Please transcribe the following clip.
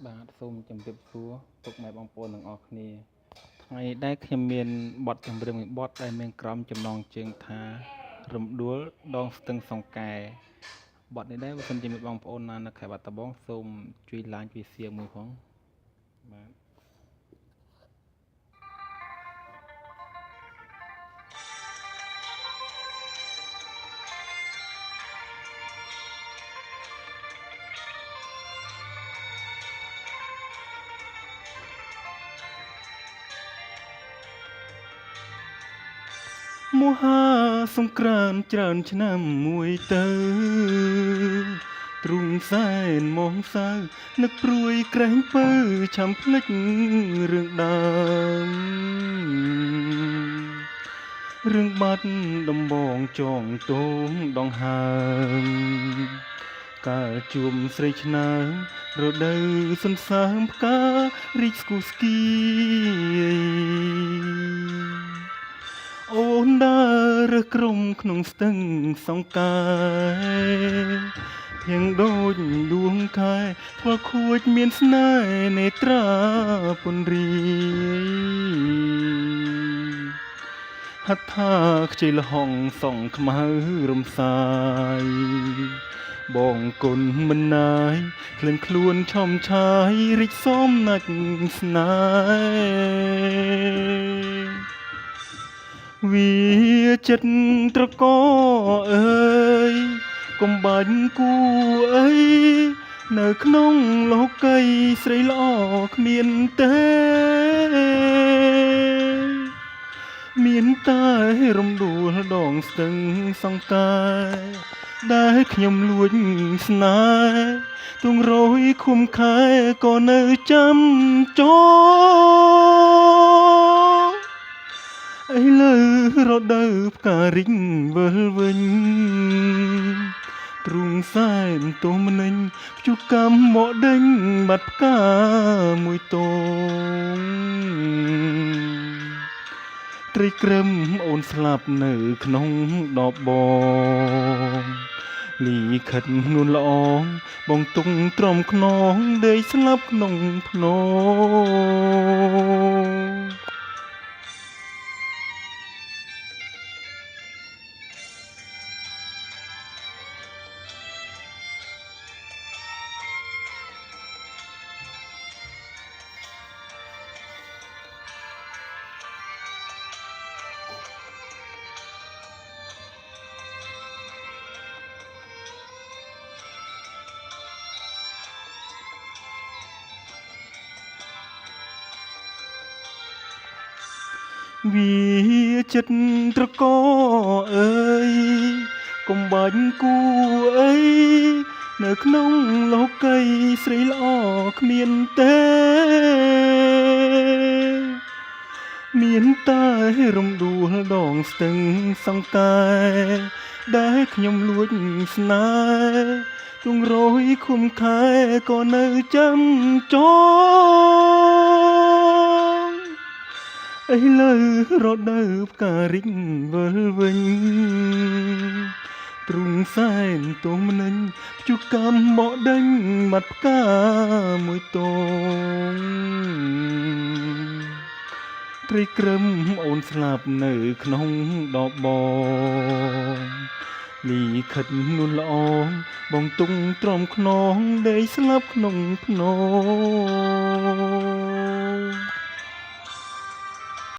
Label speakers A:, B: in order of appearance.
A: បាទសូមជម្រាបសួរពុកម៉ែបងប្អូនទាំងអស់គ្នាថ្ងៃដែលខ្ញុំមានបទចម្រៀងមួយបទដែលមានក្រុមចំណងជើងថារំដួលដងស្ទឹងសង្កែបទនេះដែរបើសិនជាមានបងប្អូនណានៅខេត្តបាត់ដំបងសូមជួយឡើងជួយសៀងមួយផងបាទ មហាសង្ក្រាន្តច្រើនឆ្នាំមួយទៅទ្រុងសែនមកសៅនឹកព្រួយក្រែងពើឆាំភ្លេចរឿងដើមរឿងបាត់ដំបងចងទងដងហើមកាលជួមស្រីឆ្នើមរដូវសន្សើមផ្ការីកស្គូស្គីអូនដើររើសក្រុមក្នុងស្ទឹងសង្កែទាំងដូចដួងខែធ្វើខួចមានស្នេហ៍នេត្រាពន្រីហត្ថាខ្ជិលហងសងខ្មៅរំសាយបងគុណមិនណាយក្លិនខ្លួនឆំឆាយរិចសមណាច់ស្នេហ៍វាចិត្តត្រកអើយកុំបាញ់គូអីនៅក្នុងលោកីស្រីល្អគ្មានទេមានតែរំដួលដងស្ទឹងសង្កែដែលខ្ញុំលួចស្នេហ៍ទងរយឃុំខែក៏នៅចាំចោឥឡូវរដូវផ្ការីកវិលវិញទ្រុងសែនទុំនិញភ្ជុកម្មមកដេញបាត់ផ្កាមួយតងត្រីក្រឹមអូនស្លាប់នៅក្នុងដបបងលីខិតងួនល្អងបងទុកទ្រាំខ្នងដេកស្លាប់ក្នុងភ្នំវាចិត្តត្រកអើយកុំបាញ់គូអីនៅក្នុងលោកីស្រីល្អគ្មានទេមានតែរំដួលដងស្ទឹងសង្កែដែលខ្ញុំលួចស្នេហ៍ទងរយឃុំខែក៏នៅចាំចងឥឡូវរដូវផ្ការីកវិលវិញទ្រុងសែនទុំនិញភ្ជុកម្មមកដេញបាត់ផ្កាមួយតងត្រីក្រឹមអូនស្លាប់នៅក្នុងដបបងលីខិតនួនល្អងបងទុងទ្រាំខ្នងដេកស្លាប់ក្នុងភ្នំ